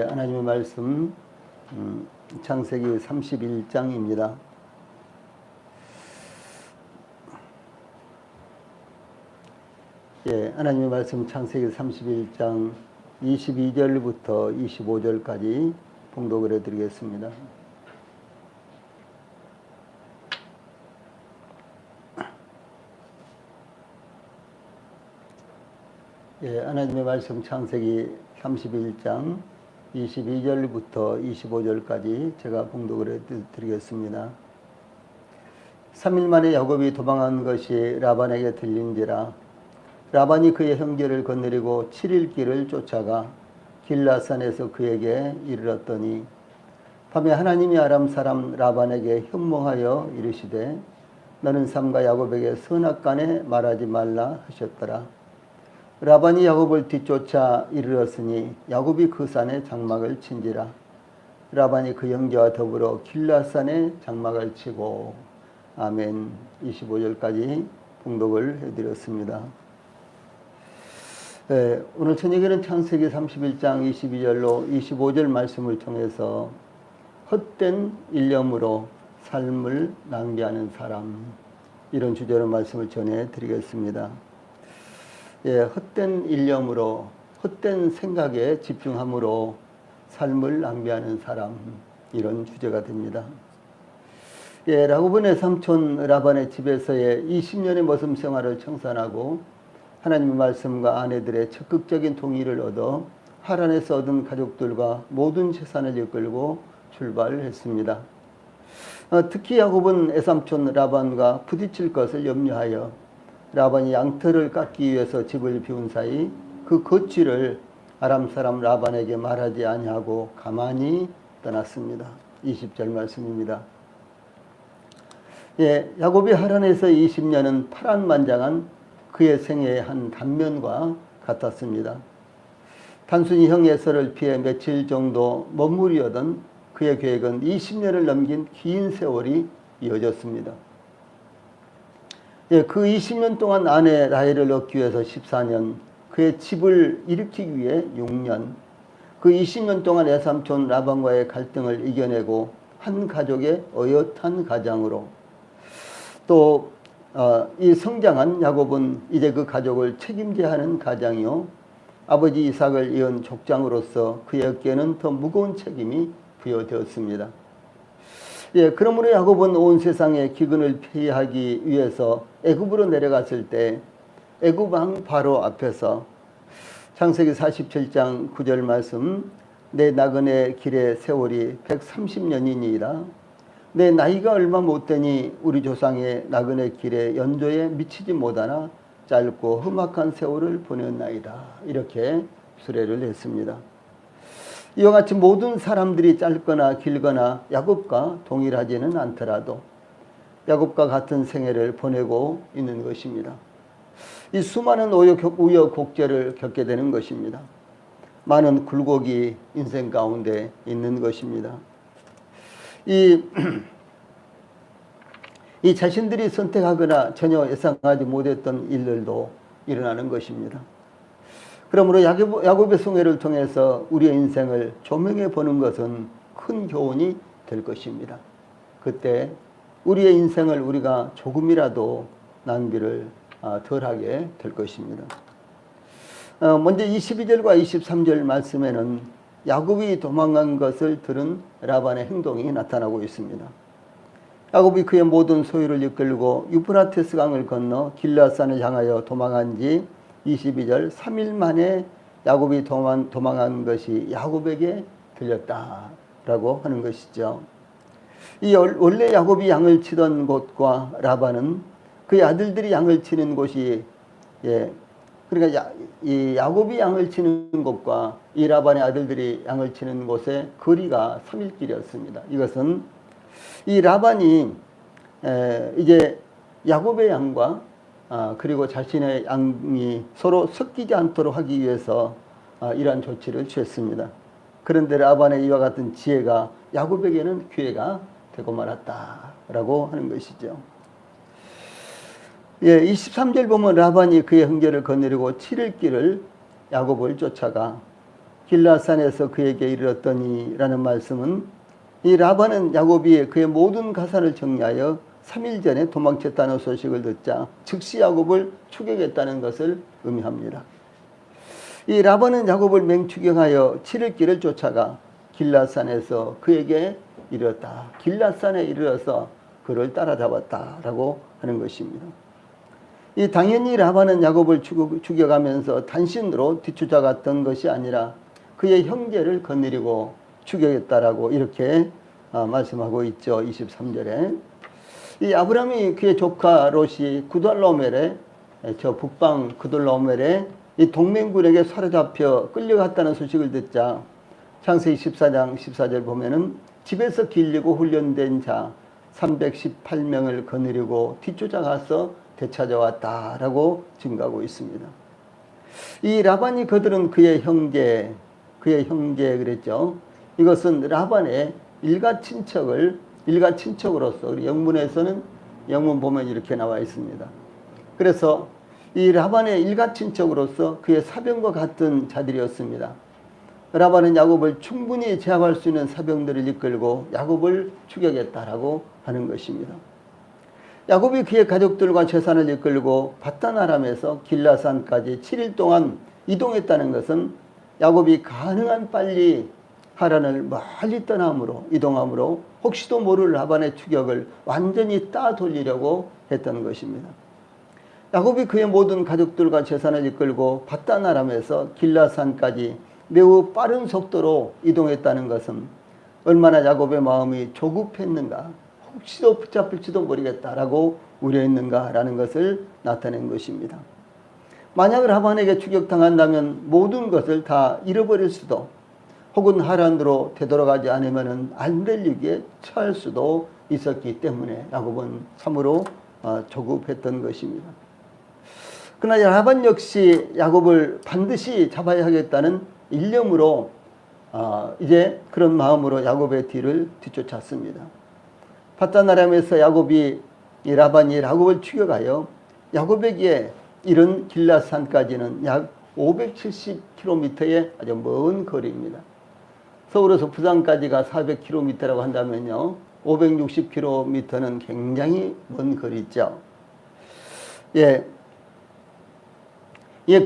하나님의 말씀 창세기 31장입니다. 하나님의 말씀 창세기 31장 22절부터 25절까지 봉독을 해드리겠습니다. 하나님의 말씀 창세기 31장 22절부터 25절까지 제가 봉독을 해드리겠습니다. 3일 만에 야곱이 도망한 것이 라반에게 들린지라 라반이 그의 형제를 거느리고 7일 길을 쫓아가 길라산에서 그에게 이르렀더니 밤에 하나님이 아람 사람 라반에게 현몽하여 이르시되 너는 삼가 야곱에게 선악간에 말하지 말라 하셨더라. 라반이 야곱을 뒤쫓아 이르렀으니 야곱이 그 산에 장막을 친지라. 라반이 그 형제와 더불어 길라산에 장막을 치고 아멘. 25절까지 봉독을 해드렸습니다. 오늘 저녁에는 창세기 31장 22절로 25절 말씀을 통해서 헛된 일념으로 삶을 낭비하는 사람, 이런 주제로 말씀을 전해드리겠습니다. 헛된 일념으로, 헛된 생각에 집중함으로 삶을 낭비하는 사람, 이런 주제가 됩니다. 야곱의 삼촌 라반의 집에서의 20년의 모습 생활을 청산하고 하나님의 말씀과 아내들의 적극적인 동의를 얻어 하란에서 얻은 가족들과 모든 재산을 이끌고 출발을 했습니다. 특히 야곱은 애삼촌 라반과 부딪힐 것을 염려하여 라반이 양털을 깎기 위해서 집을 비운 사이 그 거취를 아람 사람 라반에게 말하지 아니하고 가만히 떠났습니다. 20절 말씀입니다. 야곱이 하란에서 20년은 파란만장한 그의 생애의 한 단면과 같았습니다. 단순히 형 에서를 피해 며칠 정도 머무르려던 그의 계획은 20년을 넘긴 긴 세월이 이어졌습니다. 그 20년 동안 아내 라헬을 얻기 위해서 14년, 그의 집을 일으키기 위해 6년, 그 20년 동안 애삼촌 라반과의 갈등을 이겨내고 한 가족의 어엿한 가장으로, 또 이 성장한 야곱은 이제 그 가족을 책임져야 하는 가장이요, 아버지 이삭을 이은 족장으로서 그의 어깨에는 더 무거운 책임이 부여되었습니다. 그러므로 야곱은 온 세상의 기근을 피하기 위해서 애굽으로 내려갔을 때 애굽 왕 바로 앞에서 창세기 47장 9절 말씀, 내 나그네 길의 세월이 130년이니이다. 내 나이가 얼마 못되니 우리 조상의 나그네 길의 연조에 미치지 못하나 짧고 험악한 세월을 보냈나이다. 이렇게 수레를 했습니다. 이와 같이 모든 사람들이 짧거나 길거나 야곱과 동일하지는 않더라도 야곱과 같은 생애를 보내고 있는 것입니다. 이 수많은 우여곡절을 겪게 되는 것입니다. 많은 굴곡이 인생 가운데 있는 것입니다. 이 자신들이 선택하거나 전혀 예상하지 못했던 일들도 일어나는 것입니다. 그러므로 야곱의 성회를 통해서 우리의 인생을 조명해 보는 것은 큰 교훈이 될 것입니다. 그때 우리의 인생을 우리가 조금이라도 낭비를 덜하게 될 것입니다. 먼저 22절과 23절 말씀에는 야곱이 도망간 것을 들은 라반의 행동이 나타나고 있습니다. 야곱이 그의 모든 소유를 이끌고 유프라테스 강을 건너 길라산을 향하여 도망한 지 22절 3일 만에 야곱이 도망한 것이 야곱에게 들렸다라고 하는 것이죠. 원래 야곱이 양을 치던 곳과 라반은 그의 아들들이 양을 치는 곳이 그러니까 이 야곱이 양을 치는 곳과 이 라반의 아들들이 양을 치는 곳의 거리가 3일 길이었습니다. 이것은 이 라반이 이제 야곱의 양과 그리고 자신의 양이 서로 섞이지 않도록 하기 위해서 이러한 조치를 취했습니다. 그런데 라반의 이와 같은 지혜가 야곱에게는 기회가 되고 말았다라고 하는 것이죠. 23절 보면 라반이 그의 형제를 거느리고 7일 길을 야곱을 쫓아가 길라산에서 그에게 이르렀더니라는 말씀은 이 라반은 야곱이 그의 모든 가산을 정리하여 3일 전에 도망쳤다는 소식을 듣자 즉시 야곱을 추격했다는 것을 의미합니다. 이 라반은 야곱을 맹추격하여 7일 길을 쫓아가 길라산에서 그에게 이르렀다. 길라산에 이르러서 그를 따라잡았다라고 하는 것입니다. 이 당연히 라반은 야곱을 죽여가면서 단신으로 뒤쫓아갔던 것이 아니라 그의 형제를 거느리고 죽였다라고 이렇게 말씀하고 있죠. 23절에. 이 아브라함이 그의 조카 롯이 구달로멜에 저 북방 구달로멜에 이 동맹군에게 사로잡혀 끌려갔다는 소식을 듣자 창세기 14장 14절 보면은 집에서 길리고 훈련된 자 318명을 거느리고 뒤쫓아가서 되찾아왔다라고 증가하고 있습니다. 이 라반이 그들은 그의 형제 그랬죠. 이것은 라반의 일가 친척으로서 우리 영문에서는 영문 보면 이렇게 나와 있습니다. 그래서 이 라반의 일가 친척으로서 그의 사병과 같은 자들이었습니다. 라반은 야곱을 충분히 제압할 수 있는 사병들을 이끌고 야곱을 추격했다라고 하는 것입니다. 야곱이 그의 가족들과 재산을 이끌고 밧단 아람에서 길라산까지 7일 동안 이동했다는 것은 야곱이 가능한 빨리 하란을 멀리 이동함으로 혹시도 모를 라반의 추격을 완전히 따돌리려고 했던 것입니다. 야곱이 그의 모든 가족들과 재산을 이끌고 밧단 아람에서 길라산까지 매우 빠른 속도로 이동했다는 것은 얼마나 야곱의 마음이 조급했는가, 혹시도 붙잡힐지도 모르겠다라고 우려했는가라는 것을 나타낸 것입니다. 만약 라반에게 추격당한다면 모든 것을 다 잃어버릴 수도 혹은 하란으로 되돌아가지 않으면 안 될 위기에 처할 수도 있었기 때문에 야곱은 참으로 조급했던 것입니다. 그러나 라반 역시 야곱을 반드시 잡아야 하겠다는 일념으로 이제 그런 마음으로 야곱의 뒤를 뒤쫓았습니다. 밧단 아람에서 라반이 야곱을 추격하여 야곱에게 이른 길라산까지는 약 570km의 아주 먼 거리입니다. 서울에서 부산까지가 400km라고 한다면요, 560km는 굉장히 먼 거리죠.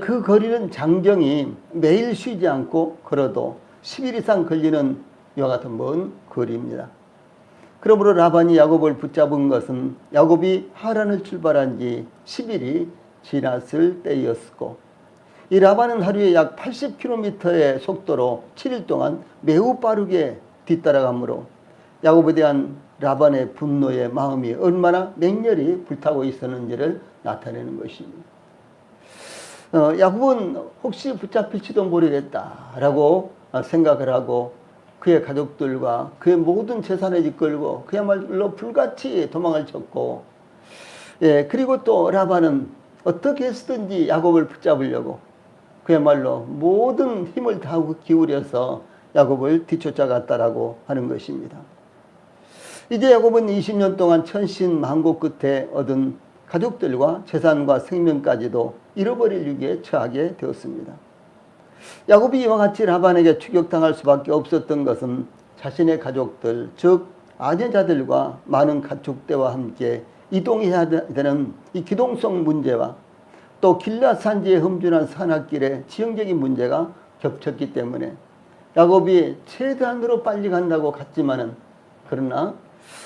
그 거리는 장정이 매일 쉬지 않고 걸어도 10일 이상 걸리는 이와 같은 먼 거리입니다. 그러므로 라반이 야곱을 붙잡은 것은 야곱이 하란을 출발한 지 10일이 지났을 때였고, 이 라반은 하루에 약 80km의 속도로 7일 동안 매우 빠르게 뒤따라가므로 야곱에 대한 라반의 분노의 마음이 얼마나 맹렬히 불타고 있었는지를 나타내는 것입니다. 야곱은 혹시 붙잡힐지도 모르겠다라고 생각을 하고 그의 가족들과 그의 모든 재산을 이끌고 그야말로 불같이 도망을 쳤고, 그리고 또 라반은 어떻게 해서든지 야곱을 붙잡으려고 그야말로 모든 힘을 다 기울여서 야곱을 뒤쫓아갔다라고 하는 것입니다. 이제 야곱은 20년 동안 천신만고 끝에 얻은 가족들과 재산과 생명까지도 잃어버릴 위기에 처하게 되었습니다. 야곱이 이와 같이 라반에게 추격당할 수밖에 없었던 것은 자신의 가족들, 즉 아내자들과 많은 가축대와 함께 이동해야 되는 이 기동성 문제와 또 길라산지에 험준한 산악길의 지형적인 문제가 겹쳤기 때문에 야곱이 최대한으로 빨리 간다고 갔지만은 그러나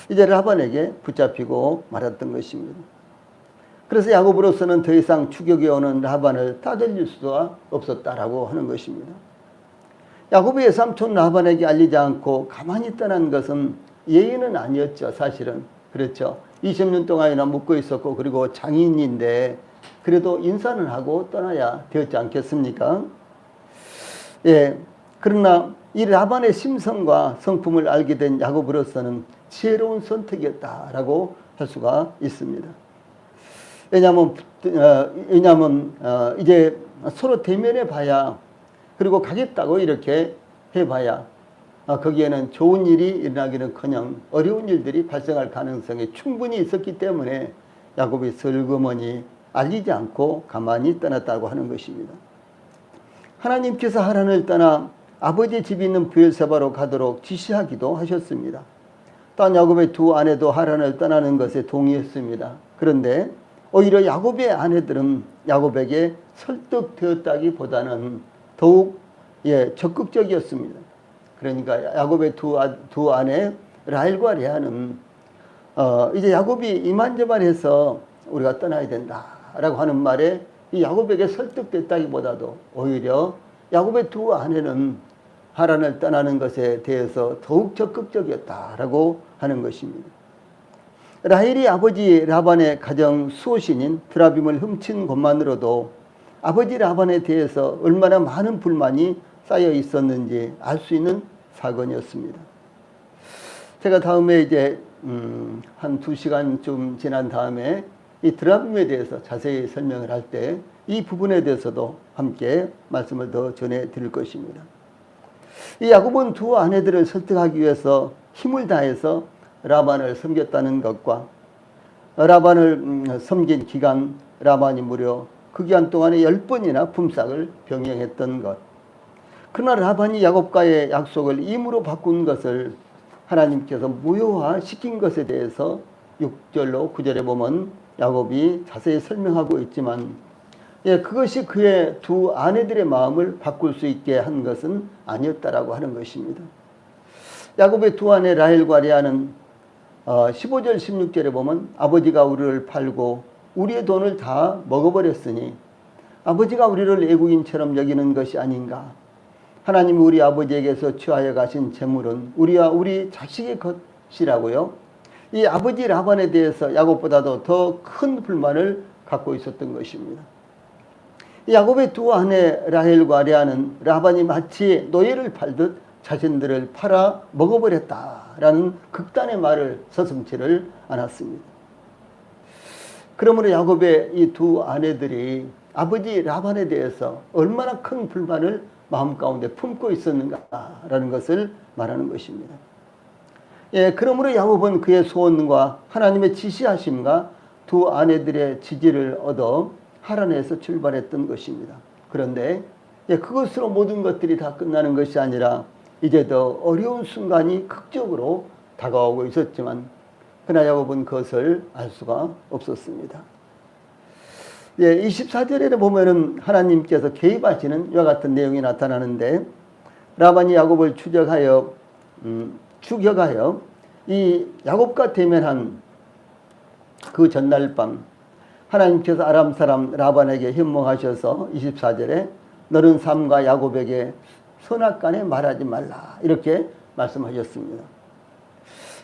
이제 라반에게 붙잡히고 말았던 것입니다. 그래서 야곱으로서는 더 이상 추격해 오는 라반을 따돌릴 수가 없었다라고 하는 것입니다. 야곱의 삼촌 라반에게 알리지 않고 가만히 떠난 것은 예의는 아니었죠. 사실은 그렇죠. 20년 동안이나 묵고 있었고 그리고 장인인데 그래도 인사는 하고 떠나야 되었지 않겠습니까? 그러나 이 라반의 심성과 성품을 알게 된 야곱으로서는 지혜로운 선택이었다라고 할 수가 있습니다. 왜냐하면 이제 서로 대면해 봐야, 그리고 가겠다고 이렇게 해봐야 거기에는 좋은 일이 일어나기는커녕 어려운 일들이 발생할 가능성이 충분히 있었기 때문에 야곱이 슬그머니 알리지 않고 가만히 떠났다고 하는 것입니다. 하나님께서 하란을 떠나 아버지 집이 있는 브엘세바로 가도록 지시하기도 하셨습니다. 또한 야곱의 두 아내도 하란을 떠나는 것에 동의했습니다. 그런데 오히려 야곱의 아내들은 야곱에게 설득되었다기보다는 더욱 적극적이었습니다. 그러니까 야곱의 두 아내 라헬과 레아는 이제 야곱이 이만저만해서 우리가 떠나야 된다라고 하는 말에 이 야곱에게 설득됐다기보다도 오히려 야곱의 두 아내는 하란을 떠나는 것에 대해서 더욱 적극적이었다라고 하는 것입니다. 라헬이 아버지 라반의 가정 수호신인 드라빔을 훔친 것만으로도 아버지 라반에 대해서 얼마나 많은 불만이 쌓여 있었는지 알 수 있는 사건이었습니다. 제가 다음에 이제 한 2시간쯤 지난 다음에 이 드라빔에 대해서 자세히 설명을 할 때 이 부분에 대해서도 함께 말씀을 더 전해 드릴 것입니다. 이 야곱은 두 아내들을 설득하기 위해서 힘을 다해서 라반을 섬겼다는 것과 라반을 섬긴 기간, 라반이 무려 그 기간 동안에 10번이나 품삯을 병행했던 것. 그러나 라반이 야곱과의 약속을 임으로 바꾼 것을 하나님께서 무효화시킨 것에 대해서 6절로 9절에 보면 야곱이 자세히 설명하고 있지만 그것이 그의 두 아내들의 마음을 바꿀 수 있게 한 것은 아니었다라고 하는 것입니다. 야곱의 두 아내 라헬과 레아는 15절 16절에 보면 아버지가 우리를 팔고 우리의 돈을 다 먹어버렸으니 아버지가 우리를 애국인처럼 여기는 것이 아닌가. 하나님이 우리 아버지에게서 취하여 가신 재물은 우리와 우리 자식의 것이라고요. 이 아버지 라반에 대해서 야곱보다도 더 큰 불만을 갖고 있었던 것입니다. 야곱의 두 아내 라헬과 레아는 라반이 마치 노예를 팔듯 자신들을 팔아 먹어버렸다라는 극단의 말을 서슴지를 않았습니다. 그러므로 야곱의 이 두 아내들이 아버지 라반에 대해서 얼마나 큰 불만을 마음 가운데 품고 있었는가라는 것을 말하는 것입니다. 그러므로 야곱은 그의 소원과 하나님의 지시하심과 두 아내들의 지지를 얻어 하란에서 출발했던 것입니다. 그런데 그것으로 모든 것들이 다 끝나는 것이 아니라 이제 더 어려운 순간이 극적으로 다가오고 있었지만 그러나 야곱은 그것을 알 수가 없었습니다. 24절에 보면은 하나님께서 개입하시는 이와 같은 내용이 나타나는데 라반이 야곱을 추격하여 이 야곱과 대면한 그 전날 밤 하나님께서 아람 사람 라반에게 현몽하셔서 24절에 너는 삼가 야곱에게 선악간에 말하지 말라 이렇게 말씀하셨습니다.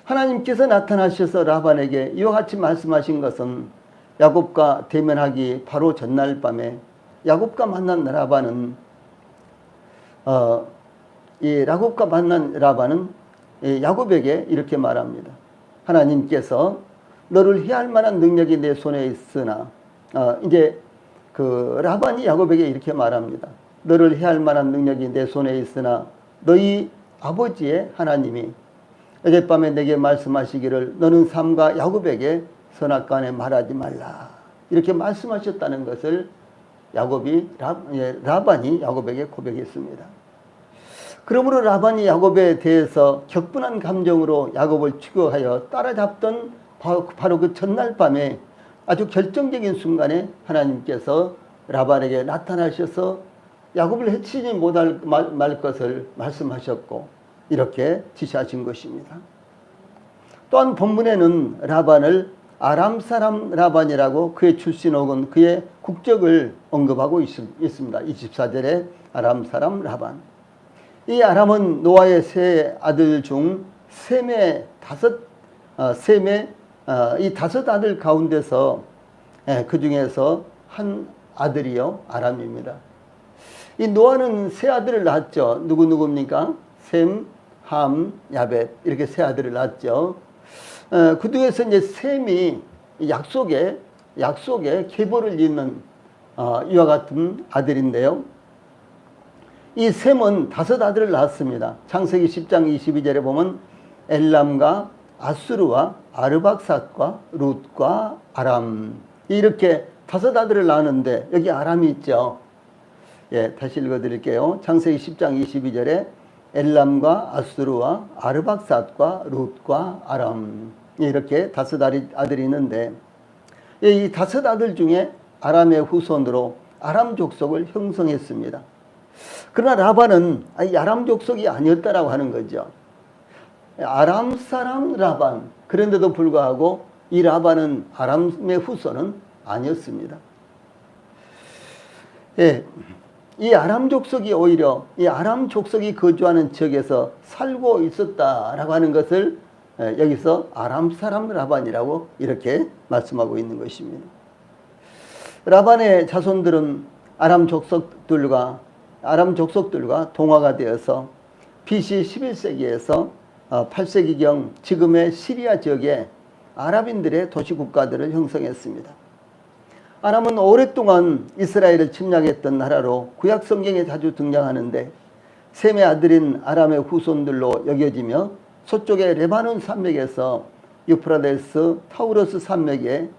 하나님께서 나타나셔서 라반에게 이와 같이 말씀하신 것은 야곱과 대면하기 바로 전날 밤에 야곱과 만난 라반은 야곱에게 이렇게 말합니다. 하나님께서 너를 해할 만한 능력이 내 손에 있으나 이제 그 라반이 야곱에게 이렇게 말합니다. 너를 해할 만한 능력이 내 손에 있으나 너희 아버지의 하나님이 어젯밤에 내게 말씀하시기를 너는 삼가 야곱에게 선악간에 말하지 말라 이렇게 말씀하셨다는 것을 라반이 야곱에게 고백했습니다. 그러므로 라반이 야곱에 대해서 격분한 감정으로 야곱을 추격하여 따라잡던 바로 그 전날 밤에 아주 결정적인 순간에 하나님께서 라반에게 나타나셔서 야곱을 해치지 못할 말 것을 말씀하셨고 이렇게 지시하신 것입니다. 또한 본문에는 라반을 아람 사람 라반이라고 그의 출신 혹은 그의 국적을 언급하고 있습니다. 24절에 아람 사람 라반. 이 아람은 노아의 세 아들 중 셈의 이 다섯 아들 가운데서 그 중에서 한 아들이요 아람입니다. 이 노아는 세 아들을 낳았죠. 누굽니까? 셈, 함, 야벳 이렇게 세 아들을 낳았죠. 그 중에서 이제 셈이 약속의 계보를 잇는 이와 같은 아들인데요. 이 셈은 다섯 아들을 낳았습니다. 창세기 10장 22절에 보면 엘람과 아수르와 아르박삿과 룻과 아람 이렇게 다섯 아들을 낳았는데 여기 아람이 있죠. 예, 다시 읽어드릴게요. 창세기 10장 22절에 엘람과 아수르와 아르박삿과 룻과 아람, 이렇게 다섯 아들이 있는데, 이 다섯 아들 중에 아람의 후손으로 아람 족속을 형성했습니다. 그러나 라반은 아람 족속이 아니었다라고 하는 거죠. 아람 사람 라반. 그런데도 불구하고 이 라반은 아람의 후손은 아니었습니다. 예, 이 아람 족속이 오히려 이 아람 족속이 거주하는 지역에서 살고 있었다라고 하는 것을 여기서 아람 사람 라반이라고 이렇게 말씀하고 있는 것입니다. 라반의 자손들은 아람 족속들과 동화가 되어서 BC 11세기에서 8세기경 지금의 시리아 지역에 아랍인들의 도시국가들을 형성했습니다. 아람은 오랫동안 이스라엘을 침략했던 나라로 구약 성경에 자주 등장하는데, 셈의 아들인 아람의 후손들로 여겨지며 서쪽의 레바논 산맥에서 유프라데스 타우러스 산맥에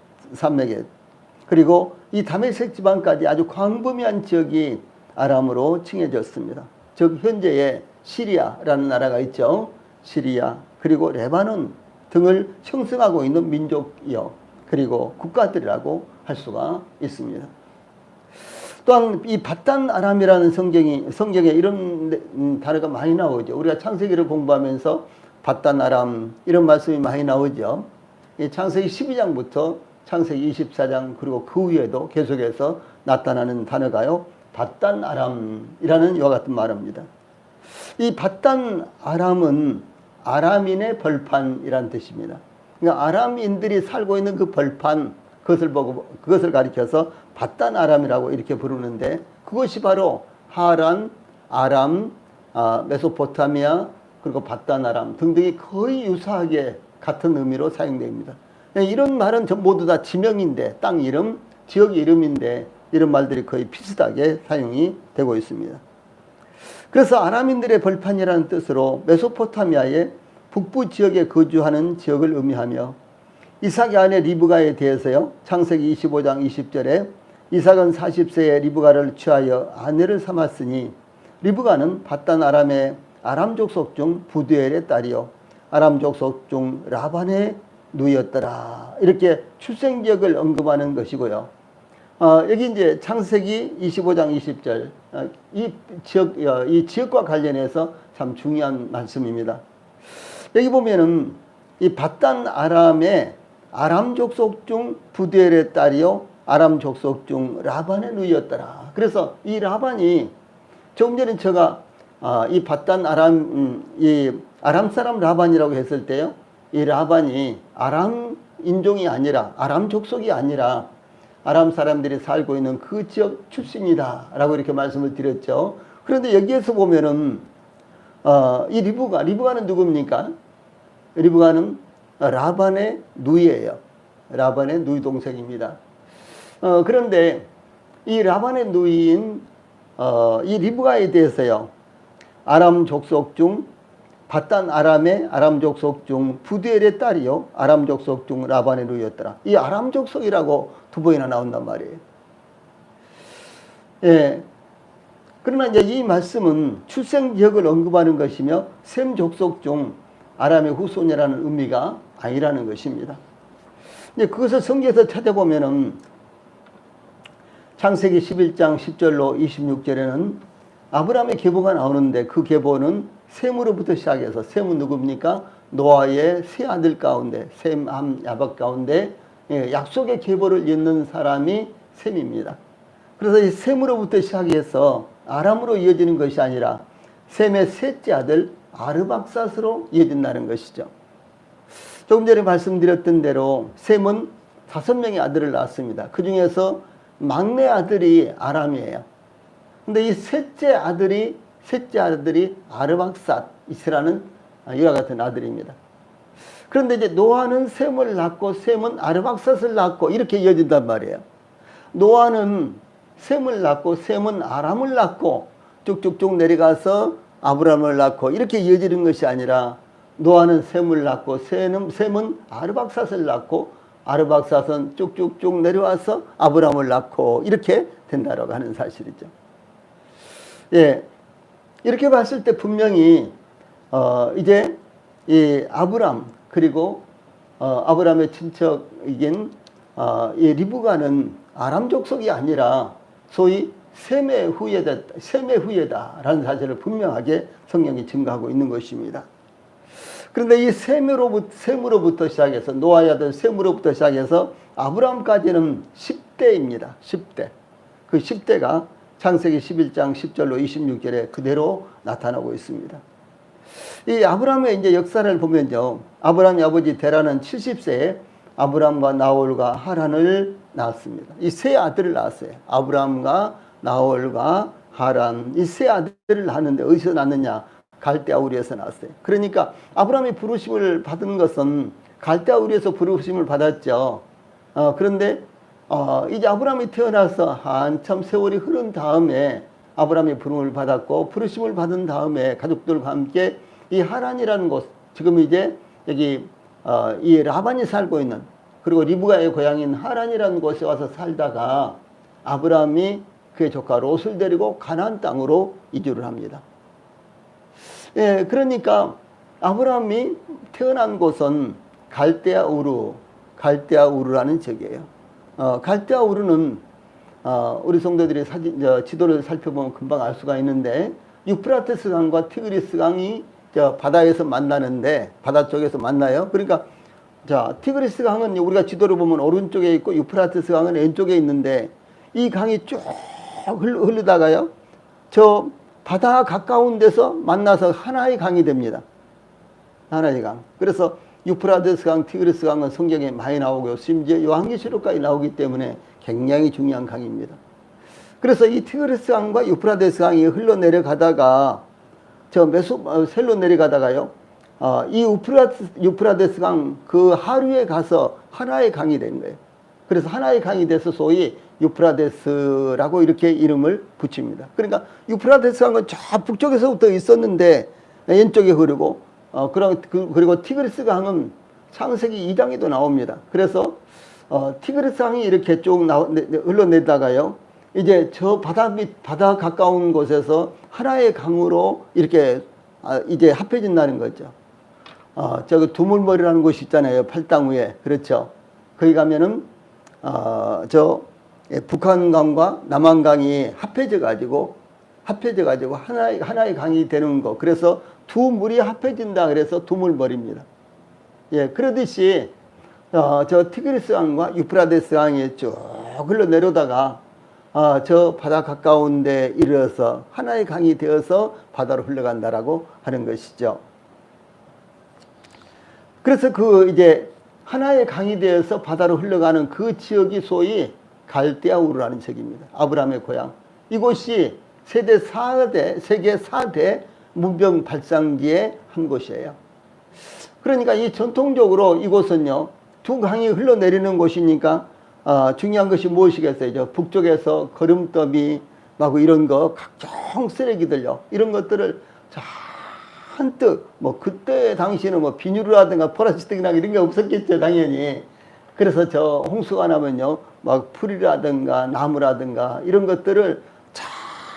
그리고 이 다메섹 지방까지 아주 광범위한 지역이 아람으로 칭해졌습니다. 즉 현재의 시리아라는 나라가 있죠. 시리아 그리고 레바논 등을 형성하고 있는 민족이요, 그리고 국가들이라고 할 수가 있습니다. 또한 이 바단 아람이라는 성경에 이런 단어가 많이 나오죠. 우리가 창세기를 공부하면서 바단 아람 이런 말씀이 많이 나오죠. 이 창세기 12장부터 창세기 24장 그리고 그 위에도 계속해서 나타나는 단어가요, 바단 아람이라는 이와 같은 말입니다. 이 바단 아람은 아람인의 벌판이란 뜻입니다. 그러니까 아람인들이 살고 있는 그 벌판, 그것을 가리켜서 바단 아람이라고 이렇게 부르는데, 그것이 바로 하란, 아람, 메소포타미아, 그리고 바단 아람 등등이 거의 유사하게 같은 의미로 사용됩니다. 이런 말은 모두 다 지명인데, 땅 이름, 지역 이름인데 이런 말들이 거의 비슷하게 사용이 되고 있습니다. 그래서 아람인들의 벌판이라는 뜻으로 메소포타미아의 북부 지역에 거주하는 지역을 의미하며, 이삭의 아내 리브가에 대해서요, 창세기 25장 20절에 이삭은 40세에 리브가를 취하여 아내를 삼았으니 리브가는 바단 아람의 아람 족속 중 부두엘의 딸이요 아람 족속 중 라반의 누이였더라. 이렇게 출생 지역을 언급하는 것이고요. 여기 이제 창세기 25장 20절 이 지역과 관련해서 참 중요한 말씀입니다. 여기 보면은 이 바단 아람의 아람 족속 중 부두엘의 딸이요 아람 족속 중 라반의 누이였더라. 그래서 이 라반이 조금 전에 제가 이 바단 아람 이 아람 사람 라반이라고 했을 때요, 이 라반이 아람 인종이 아니라 아람 족속이 아니라 아람 사람들이 살고 있는 그 지역 출신이다라고 이렇게 말씀을 드렸죠. 그런데 여기에서 보면은 이 리브가는 누굽니까? 리브가는 라반의 누이예요. 라반의 누이 동생입니다. 그런데 이 라반의 누이인 이 리브가에 대해서요, 아람 족속 중 바단 아람의 아람 족속 중 부두엘의 딸이요 아람 족속 중 라반의 누이였더라. 이 아람 족속이라고 두 번이나 나온단 말이에요. 예. 그러나 이제 이 말씀은 출생 지역을 언급하는 것이며 셈 족속 중 아람의 후손이라는 의미가 아니라는 것입니다. 이제 그것을 성경에서 찾아보면은 창세기 11장 10절로 26절에는 아브라함의 계보가 나오는데, 그 계보는 셈으로부터 시작해서, 셈은 누굽니까? 노아의 세 아들 가운데, 셈, 함, 야벳 가운데 약속의 계보를 잇는 사람이 셈입니다. 그래서 이 셈으로부터 시작해서 아람으로 이어지는 것이 아니라 셈의 셋째 아들 아르박삿으로 이어진다는 것이죠. 조금 전에 말씀드렸던 대로 셈은 5명의 아들을 낳았습니다. 그 중에서 막내 아들이 아람이에요. 근데 이 셋째 아들이 아르박삿이라는 이와 같은 아들입니다. 그런데 이제 노아는 셈을 낳고 셈은 아르박삿을 낳고 이렇게 이어진단 말이에요. 노아는 셈을 낳고 셈은 아람을 낳고 쭉쭉쭉 내려가서 아브라함을 낳고 이렇게 이어지는 것이 아니라, 노아는 셈을 낳고 셈은 아르박삿을 낳고 아르박삿은 쭉쭉쭉 내려와서 아브라함을 낳고 이렇게 된다라고 하는 사실이죠. 예, 이렇게 봤을 때 분명히 이제 이 아브람 그리고 아브람의 친척이긴 이 리브가는 아람 족속이 아니라 소위 셈의 후예다라는 사실을 분명하게 성경이 증거하고 있는 것입니다. 그런데 이 셈으로부터 시작해서 노아의 아들 셈으로부터 시작해서 아브람까지는 10대입니다. 10대. 그 10대가 창세기 11장 10절로 26절에 그대로 나타나고 있습니다. 이 아브람의 이제 역사를 보면요. 아브람의 아버지 데라는 70세에 아브람과 나홀과 하란을 낳았습니다. 이 세 아들을 낳았어요. 아브람과 나홀과 하란 이 세 아들을 낳았는데 어디서 낳느냐? 갈대아 우리에서 낳았어요. 그러니까 아브람이 부르심을 받은 것은 갈대아 우리에서 부르심을 받았죠. 그런데 이제 아브람이 태어나서 한참 세월이 흐른 다음에 아브람이 부름을 받았고 부르심을 받은 다음에 가족들과 함께 이 하란이라는 곳, 지금 이제 여기 이 라반이 살고 있는 그리고 리브가의 고향인 하란이라는 곳에 와서 살다가 아브람이 그의 조카 롯을 데리고 가나안 땅으로 이주를 합니다. 예, 그러니까 아브람이 태어난 곳은 갈대아 우르라는 지역이에요. 갈대아 우르는 우리 성도들이 지도를 살펴보면 금방 알 수가 있는데 유프라테스 강과 티그리스 강이 바다에서 만나는데 바다 쪽에서 만나요. 그러니까 자 티그리스 강은 우리가 지도를 보면 오른쪽에 있고 유프라테스 강은 왼쪽에 있는데 이 강이 쭉 흐르다가요. 저 바다 가까운 데서 만나서 하나의 강이 됩니다. 하나의 강. 그래서 유프라테스 강, 티그리스 강은 성경에 많이 나오고 심지어 요한계시록까지 나오기 때문에 굉장히 중요한 강입니다. 그래서 이 티그리스 강과 유프라테스 강이 흘러내려가다가 셀로 내려가다가요. 이 유프라테스 강 그 하류에 가서 하나의 강이 된 거예요. 그래서 하나의 강이 돼서 소위 유프라테스라고 이렇게 이름을 붙입니다. 그러니까 유프라테스 강은 저 북쪽에서부터 있었는데 왼쪽에 흐르고 그리고 티그리스 강은 창세기 2장에도 나옵니다. 그래서 티그리스 강이 이렇게 쭉 흘러내다가요. 이제 저 바다 가까운 곳에서 하나의 강으로 이렇게 이제 합해진다는 거죠. 저기 두물머리라는 곳이 있잖아요. 팔당 위에. 그렇죠. 거기 가면은 북한강과 남한강이 합해져 가지고 하나의 강이 되는 거. 그래서 두 물이 합해진다 그래서 두물머리입니다. 예, 그러듯이 저 티그리스 강과 유프라테스 강이 쭉 흘러내려다가 저 바다 가까운 데 이르러서 하나의 강이 되어서 바다로 흘러간다라고 하는 것이죠. 그래서 그 이제 하나의 강이 되어서 바다로 흘러가는 그 지역이 소위 갈대아 우르라는 지역입니다. 아브라함의 고향. 이곳이 세계 4대 문명 발상지의 한 곳이에요. 그러니까 이 전통적으로 이곳은요, 두 강이 흘러내리는 곳이니까 중요한 것이 무엇이겠어요? 북쪽에서 거름더미 하고 이런 거 각종 쓰레기들요. 이런 것들을 잔뜩 그때 당시에는 비닐이라든가 플라스틱이나 이런 게 없었겠죠, 당연히. 그래서 저 홍수가 나면요, 풀이라든가 나무라든가 이런 것들을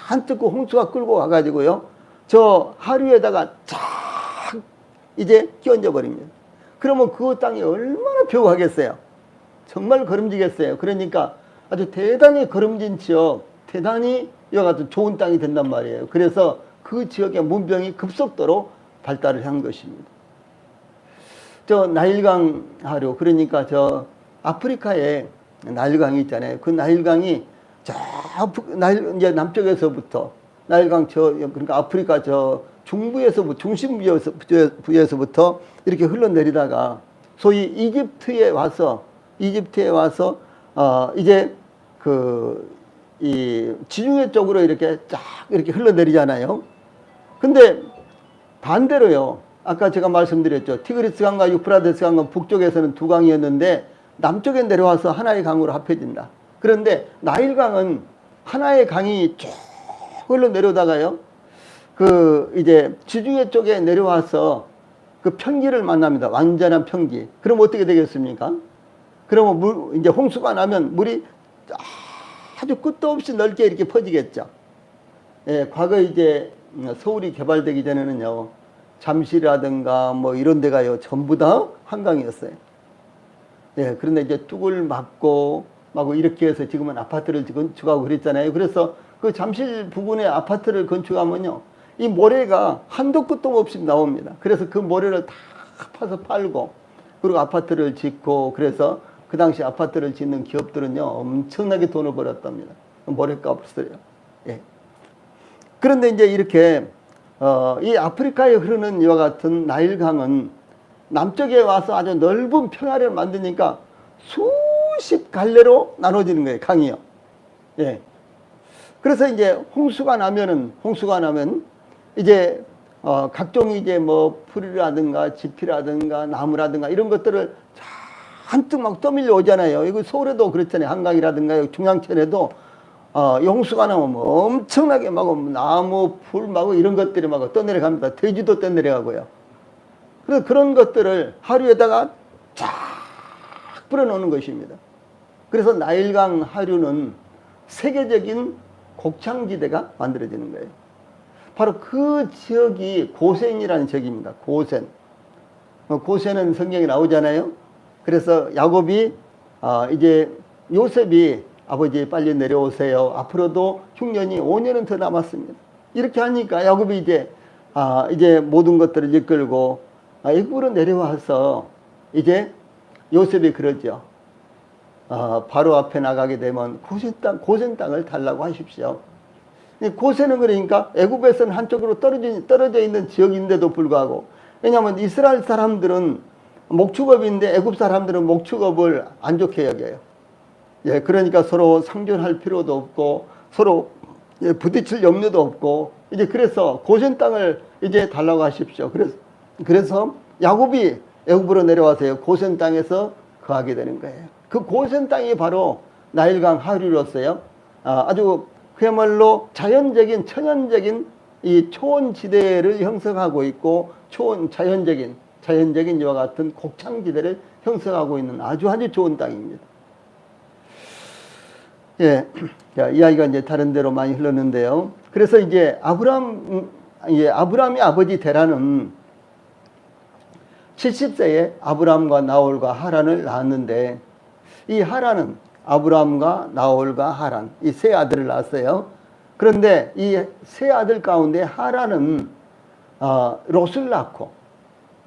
잔뜩 그 홍수가 끌고 가가지고요, 저 하류에다가 쫙 이제 끼얹어 버립니다. 그러면 그 땅이 얼마나 표고하겠어요? 정말 거름지겠어요. 그러니까 아주 대단히 거름진 지역, 대단히 이와 같은 좋은 땅이 된단 말이에요. 그래서 그 지역의 문명이 급속도로 발달을 한 것입니다. 저 나일강 하류, 그러니까 저 아프리카에 나일강이 있잖아요. 그 나일강이 이제 남쪽에서부터 나일강 그러니까 아프리카 중심부에서부터 이렇게 흘러내리다가 소위 이집트에 와서 이제 이 지중해 쪽으로 이렇게 이렇게 흘러내리잖아요. 근데 반대로요. 아까 제가 말씀드렸죠. 티그리스 강과 유프라테스 강은 북쪽에서는 두 강이었는데 남쪽에 내려와서 하나의 강으로 합해진다. 그런데 나일강은 하나의 강이 쭉 흘러내려다가요. 이제 지중해 쪽에 내려와서 그 평지를 만납니다. 완전한 평지. 그럼 어떻게 되겠습니까? 그러면 이제 홍수가 나면 물이 아주 끝도 없이 넓게 이렇게 퍼지겠죠. 예, 과거 이제 서울이 개발되기 전에는요, 잠실이라든가 뭐 이런 데가요, 전부 다 한강이었어요. 예, 그런데 이제 뚝을 막고 이렇게 해서 지금은 아파트를 건축하고 그랬잖아요. 그래서 그 잠실 부근에 아파트를 건축하면요, 이 모래가 한도 끝도 없이 나옵니다. 그래서 그 모래를 다 파서 팔고, 그리고 아파트를 짓고, 그래서 그 당시 아파트를 짓는 기업들은요, 엄청나게 돈을 벌었답니다. 모래값을. 예. 그런데 이제 이렇게, 이 아프리카에 흐르는 이와 같은 나일강은 남쪽에 와서 아주 넓은 평야를 만드니까 수십 갈래로 나눠지는 거예요, 강이요. 예. 그래서 이제 홍수가 나면 이제 각종 이제 뭐 풀이라든가 지피라든가 나무라든가 이런 것들을 잔뜩 막 떠밀려 오잖아요. 이거 서울에도 그렇잖아요. 한강이라든가 중앙천에도 홍수가 나면 뭐 엄청나게 막 나무, 풀 막 이런 것들이 막 떠내려갑니다. 돼지도 떠내려가고요. 그래서 그런 것들을 하류에다가 쫙 뿌려놓는 것입니다. 그래서 나일강 하류는 세계적인 곡창지대가 만들어지는 거예요. 바로 그 지역이 고센이라는 지역입니다. 고센. 고센은 성경에 나오잖아요. 그래서 야곱이 이제 요셉이 아버지 빨리 내려오세요. 앞으로도 흉년이 5년은 더 남았습니다. 이렇게 하니까 야곱이 이제 모든 것들을 이끌고 애굽으로 내려와서 이제 요셉이 그러죠. 바로 앞에 나가게 되면 고센 땅을 달라고 하십시오. 고센은 그러니까 애굽에서는 한쪽으로 떨어져 있는 지역인데도 불구하고, 왜냐하면 이스라엘 사람들은 목축업인데 애굽 사람들은 목축업을 안 좋게 여겨요. 예, 그러니까 서로 상존할 필요도 없고 서로 부딪힐 염려도 없고, 이제 그래서 고센 땅을 이제 달라고 하십시오. 그래서 야곱이 애굽으로 내려와서요, 고센 땅에서 거하게 되는 거예요. 그 고센 땅이 바로 나일강 하류로서요, 아주 그야말로 천연적인 이 초원지대를 형성하고 있고, 자연적인 이와 같은 곡창지대를 형성하고 있는 아주 좋은 땅입니다. 예, 자, 이야기가 이제 다른 데로 많이 흘렀는데요. 그래서 이제 아브람의 아버지 데라는 70세에 아브람과 나홀과 하란을 낳았는데, 이 하란은 아브람과 나홀과 하란, 이 세 아들을 낳았어요. 그런데 이 세 아들 가운데 하란은 롯을 낳고,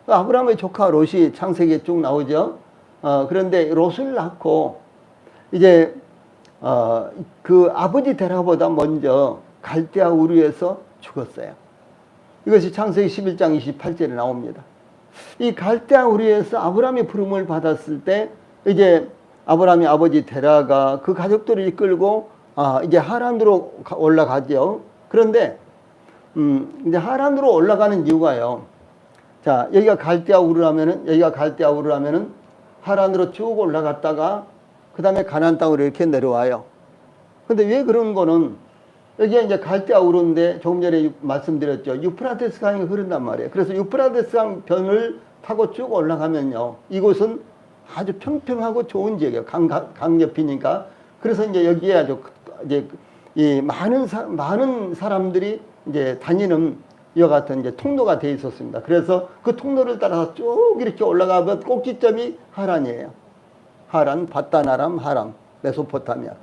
아브람의 조카 롯이 창세기에 쭉 나오죠. 그런데 롯을 낳고 이제 그 아버지 데라보다 먼저 갈대아 우르에서 죽었어요. 이것이 창세기 11장 28절에 나옵니다. 이 갈대아 우르에서 아브람의 부름을 받았을 때 이제 아브람의 아버지 데라가 그 가족들을 이끌고 이제 하란으로 올라가죠. 그런데 이제 하란으로 올라가는 이유가요. 자, 여기가 갈대아 우르라면은 하란으로 쭉 올라갔다가 그 다음에 가나안 땅으로 이렇게 내려와요. 근데 왜 그런 거는, 여기가 이제 갈대아 우르인데 조금 전에 말씀드렸죠. 유프라테스 강이 흐른단 말이에요. 그래서 유프라테스 강 변을 타고 쭉 올라가면요, 이곳은 아주 평평하고 좋은 지역이에요. 강 옆이니까. 그래서 이제 여기에 이제 이 많은 사람들이 이제 다니는 이와 같은 이제 통로가 돼 있었습니다. 그래서 그 통로를 따라서 쭉 이렇게 올라가면 꼭지점이 하란이에요. 하란, 바단 아람, 하람, 메소포타미아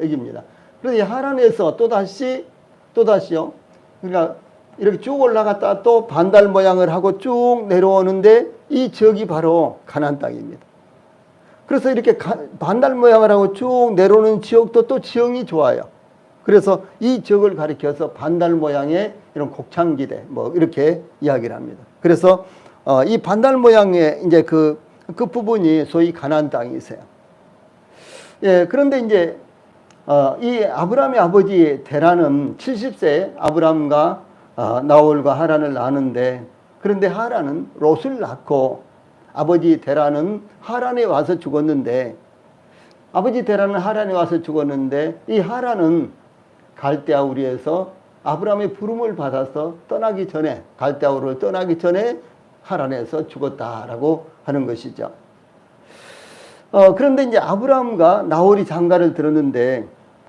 여기입니다. 그래서 이 하란에서 또다시요. 그러니까 이렇게 쭉 올라갔다가 또 반달 모양을 하고 쭉 내려오는데, 이 지역이 바로 가나안 땅입니다. 그래서 이렇게 반달 모양을 하고 쭉 내려오는 지역도 또 지형이 좋아요. 그래서 이 지역을 가리켜서 반달 모양의 이런 곡창지대 뭐 이렇게 이야기를 합니다. 그래서 이 반달 모양의 이제 그 부분이 소위 가나안 땅이세요. 예, 그런데 이제 이 아브람의 아버지 데라는 70세에 아브람과 나홀과 하란을 낳았는데, 그런데 하란은 롯을 낳고 아버지 데라는 하란에 와서 죽었는데, 이 하란은 갈대아 우르에서 아브람의 부름을 받아서 갈대아 우르를 떠나기 전에 하란에서 죽었다라고 하는 것이죠. 그런데 이제 아브람과 나홀이 장가를 들었는데,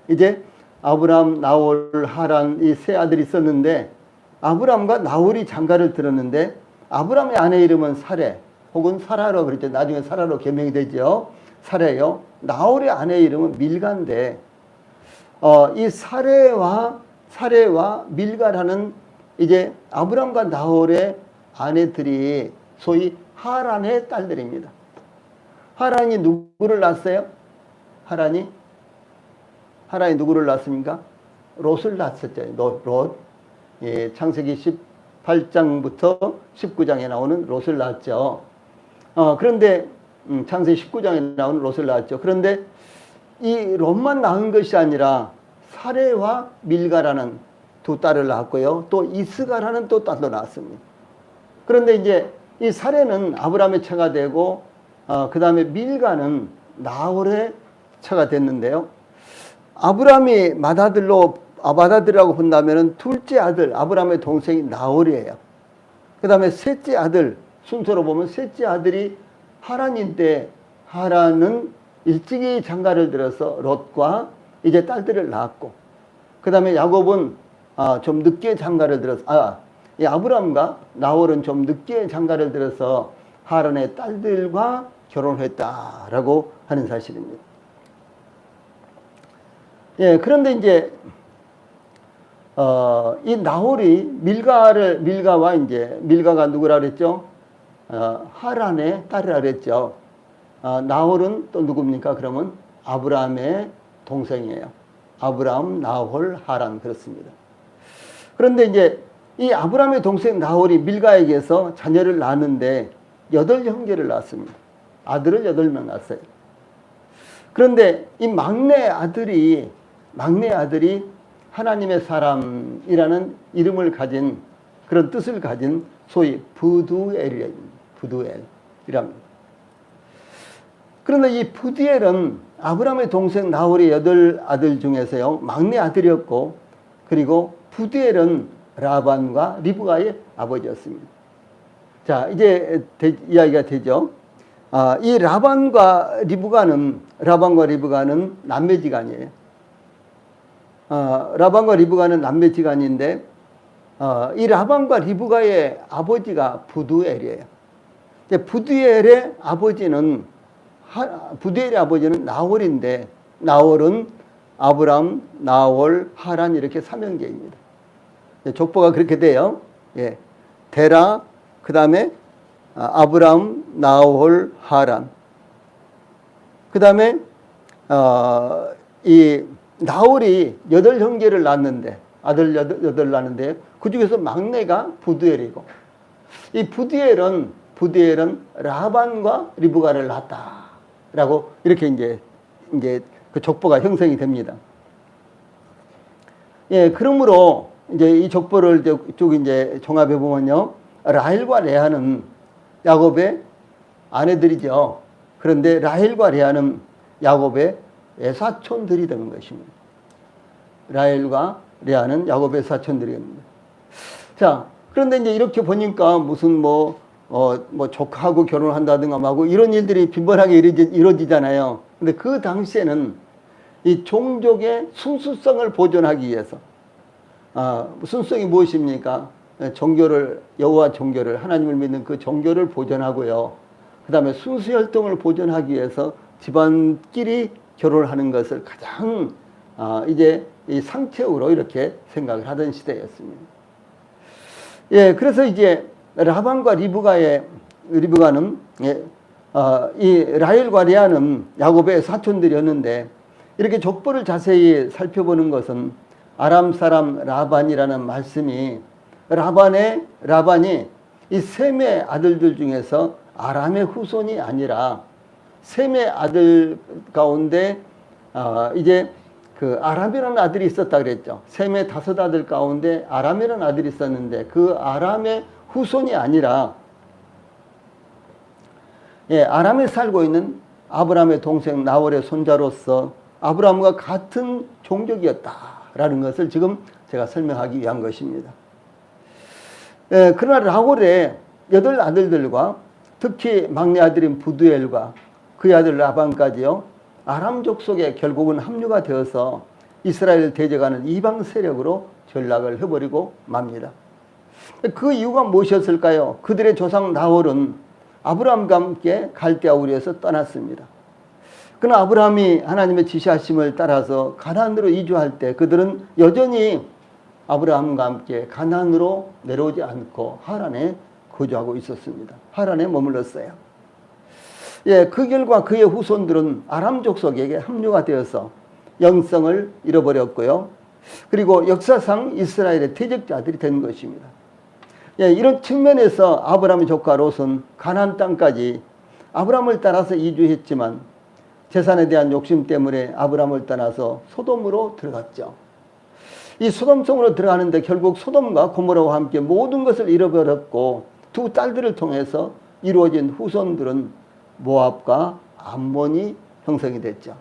이제 아브람, 나홀, 하란 이 세 아들이 있었는데 아브람과 나홀이 장가를 들었는데 아브람의 아내 이름은 사레 혹은 사라로 그랬죠. 나중에 사라로 개명이 되죠. 사레요. 나홀의 아내 이름은 밀가인데 이 사레와 밀가라는 이제 아브람과 나홀의 아내들이 소위 하란의 딸들입니다. 하란이 누구를 낳았어요? 하란이 누구를 낳았습니까? 롯을 낳았었죠. 롯. 예, 창세기 18장부터 19장에 나오는 롯을 낳았죠. 그런데 창세기 19장에 나오는 롯을 낳았죠. 그런데 이 롯만 낳은 것이 아니라 사레와 밀가라는 두 딸을 낳았고요. 또 이스가라는 또 딸도 낳았습니다. 그런데 이제 이 사레는 아브라함의 처가 되고 그 다음에 밀가는 나홀의 처가 됐는데요. 아브라함이 맏아들이라고 본다면 둘째 아들 아브라함의 동생이 나홀이에요. 그 다음에 셋째 아들 순서로 보면 셋째 아들이 하란인데 하란은 일찍이 장가를 들어서 롯과 이제 딸들을 낳았고 그 다음에 야곱은 좀 늦게 장가를 들어서 이 아브라함과 나홀은 좀 늦게 장가를 들어서 하란의 딸들과 결혼했다라고 하는 사실입니다. 예, 그런데 이제 이 나홀이 밀가가 누구라 그랬죠? 하란의 딸이라 그랬죠. 나홀은 또 누굽니까? 그러면 아브라함의 동생이에요. 아브라함, 나홀, 하란 그렇습니다. 그런데 이제 이 아브라함의 동생 나홀이 밀가에게서 자녀를 낳았는데 8형제를 낳았습니다. 아들을 8명 낳았어요. 그런데 이 막내 아들이 하나님의 사람이라는 이름을 가진 그런 뜻을 가진 소위 부두엘이랍니다. 그런데 이 부두엘은 아브라함의 동생 나홀의 8아들 중에서요 막내 아들이었고 그리고 부두엘은 라반과 리브가의 아버지였습니다. 자, 이제 이야기가 되죠. 이 라반과 리브가는 남매지간이에요. 라반과 리브가는 남매지간인데 이 라반과 리브가의 아버지가 부두엘이에요. 부두엘의 아버지는 나홀인데 나홀은 아브람, 나홀, 하란 이렇게 삼형제입니다. 족보가 그렇게 돼요. 예. 데라, 그 다음에 아브람, 나홀, 하란. 그 다음에 이 나홀이 8형제를 낳았는데 아들 8 낳았는데 그 중에서 막내가 부두엘이고 이 부두엘은 라반과 리브가를 낳았다라고 이렇게 이제 그 족보가 형성이 됩니다. 예, 그러므로 이제 이 족보를 쭉 이제 종합해 보면요. 라헬과 레아는 야곱의 아내들이죠. 그런데 라헬과 레아는 야곱의 외사촌들이 되는 것입니다. 라헬과 레아는 야곱의 사촌들이 됩니다. 자, 그런데 이제 이렇게 보니까 무슨 조카하고 결혼한다든가 하고 이런 일들이 빈번하게 이루어지잖아요. 근데 그 당시에는 이 종족의 순수성을 보존하기 위해서 순수성이 무엇입니까? 여호와 종교를 하나님을 믿는 그 종교를 보존하고요. 그 다음에 순수혈통을 보존하기 위해서 집안끼리 결혼을 하는 것을 가장 이제 이 상책으로 이렇게 생각을 하던 시대였습니다. 예, 그래서 이제 라반과 리브가는 이 라헬과 레아는 야곱의 사촌들이었는데 이렇게 족보를 자세히 살펴보는 것은 아람 사람 라반이라는 말씀이 라반이 이 셈의 아들들 중에서 아람의 후손이 아니라 셈의 아들 가운데 이제 그 아람이라는 아들이 있었다 그랬죠. 셈의 5 아들 가운데 아람이라는 아들이 있었는데 그 아람의 후손이 아니라 아람에 살고 있는 아브라함의 동생 나홀의 손자로서 아브라함과 같은 종족이었다라는 것을 지금 제가 설명하기 위한 것입니다. 그러나 나홀의 8 아들들과 특히 막내 아들인 부두엘과 그의 아들 라반까지요 아람족 속에 결국은 합류가 되어서 이스라엘을 대적하는 이방 세력으로 전락을 해버리고 맙니다. 그 이유가 무엇이었을까요? 그들의 조상 나홀은 아브라함과 함께 갈대아 우르에서 떠났습니다. 그러나 아브라함이 하나님의 지시하심을 따라서 가나안으로 이주할 때 그들은 여전히 아브라함과 함께 가나안으로 내려오지 않고 하란에 거주하고 있었습니다. 하란에 머물렀어요. 예, 그 결과 그의 후손들은 아람 족속에게 합류가 되어서 영성을 잃어버렸고요. 그리고 역사상 이스라엘의 대적자들이 된 것입니다. 예, 이런 측면에서 아브라함의 조카 롯은 가나안 땅까지 아브라함을 따라서 이주했지만 재산에 대한 욕심 때문에 아브라함을 떠나서 소돔으로 들어갔죠. 이 소돔성으로 들어가는데 결국 소돔과 고모라와 함께 모든 것을 잃어버렸고 두 딸들을 통해서 이루어진 후손들은 모압과 암몬이 형성이 됐죠.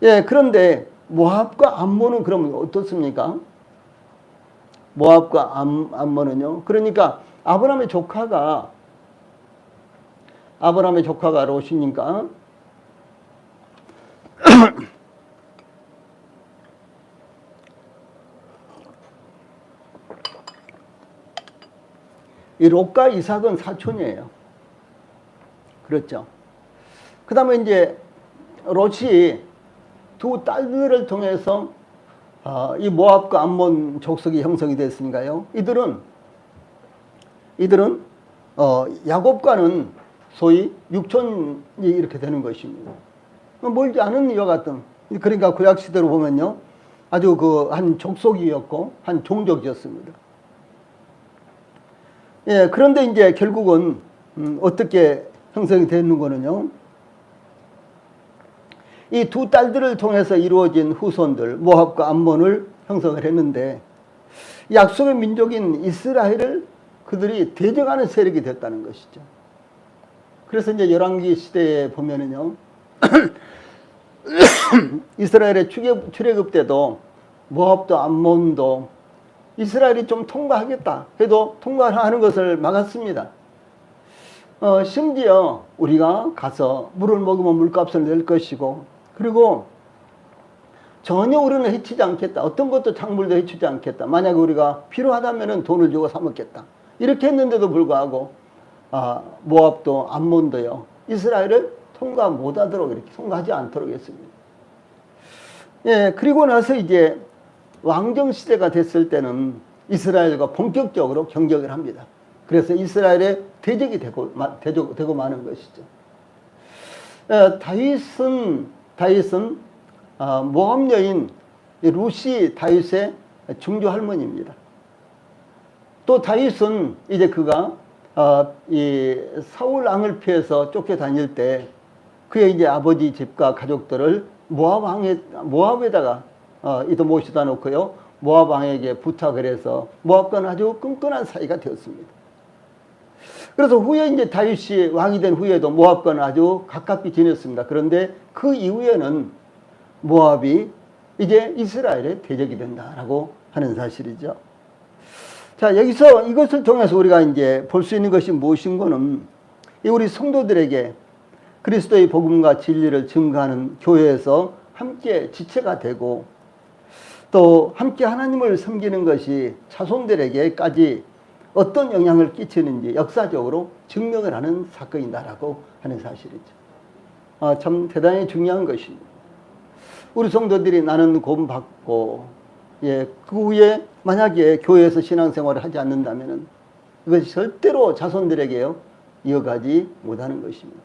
예, 그런데 모압과 암몬은 그러면 어떻습니까? 모압과 암몬은요. 그러니까 아브라함의 조카가 롯이니까 이 롯과 이삭은 사촌이에요. 그렇죠. 그 다음에 이제 롯이 두 딸들을 통해서 이 모압과 암몬 족속이 형성이 됐으니까요. 이들은 야곱과는 소위 육촌이 이렇게 되는 것입니다. 멀지 않은 이와 같은, 그러니까 구약 시대로 보면요, 아주 한 족속이었고 한 종족이었습니다. 예, 그런데 이제 결국은 어떻게 형성이 되는 거는요, 이 두 딸들을 통해서 이루어진 후손들 모압과 암몬을 형성을 했는데 약속의 민족인 이스라엘을 그들이 대적하는 세력이 됐다는 것이죠. 그래서 이제 열왕기 시대에 보면은요, 이스라엘의 출애굽 때도 모압도 암몬도 이스라엘이 좀 통과하겠다 해도 통과하는 것을 막았습니다. 심지어 우리가 가서 물을 먹으면 물값을 낼 것이고, 그리고 전혀 우리는 해치지 않겠다. 어떤 것도 작물도 해치지 않겠다. 만약에 우리가 필요하다면 돈을 주고 사 먹겠다. 이렇게 했는데도 불구하고 모압도 암몬도요, 이스라엘을 통과 못하도록 이렇게 통과하지 않도록 했습니다. 예, 그리고 나서 이제 왕정 시대가 됐을 때는 이스라엘과 본격적으로 경쟁을 합니다. 그래서 이스라엘의 대적이 되고 마는 것이죠. 다윗은 모압 여인 룻이 다윗의 중조 할머니입니다. 또 다윗은 이제 그가 이 사울 왕을 피해서 쫓겨다닐 때 그의 이제 아버지 집과 가족들을 모압에다가 이도 모시다 놓고요, 모압 왕에게 부탁을 해서 모압과는 아주 끈끈한 사이가 되었습니다. 그래서 후에 이제 다윗이 왕이 된 후에도 모압과는 아주 가깝게 지냈습니다. 그런데 그 이후에는 모압이 이제 이스라엘의 대적이 된다라고 하는 사실이죠. 자, 여기서 이것을 통해서 우리가 이제 볼 수 있는 것이 무엇인가는 우리 성도들에게 그리스도의 복음과 진리를 증거하는 교회에서 함께 지체가 되고 또 함께 하나님을 섬기는 것이 자손들에게까지 어떤 영향을 끼치는지 역사적으로 증명을 하는 사건이다라고 하는 사실이죠. 참 대단히 중요한 것입니다. 우리 성도들이 나는 구원받고, 예, 그 후에 만약에 교회에서 신앙생활을 하지 않는다면 이것이 절대로 자손들에게요, 이어가지 못하는 것입니다.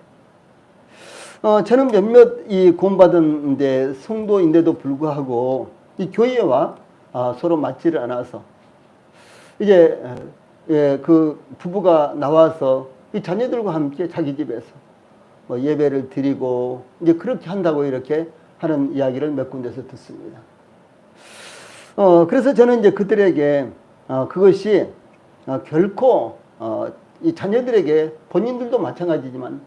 저는 몇몇 이 구원받은 성도인데도 불구하고 이 교회와 서로 맞지를 않아서 이제 그 부부가 나와서 이 자녀들과 함께 자기 집에서 뭐 예배를 드리고 이제 그렇게 한다고 이렇게 하는 이야기를 몇 군데서 듣습니다. 그래서 저는 이제 그들에게 그것이 결코 이 자녀들에게 본인들도 마찬가지지만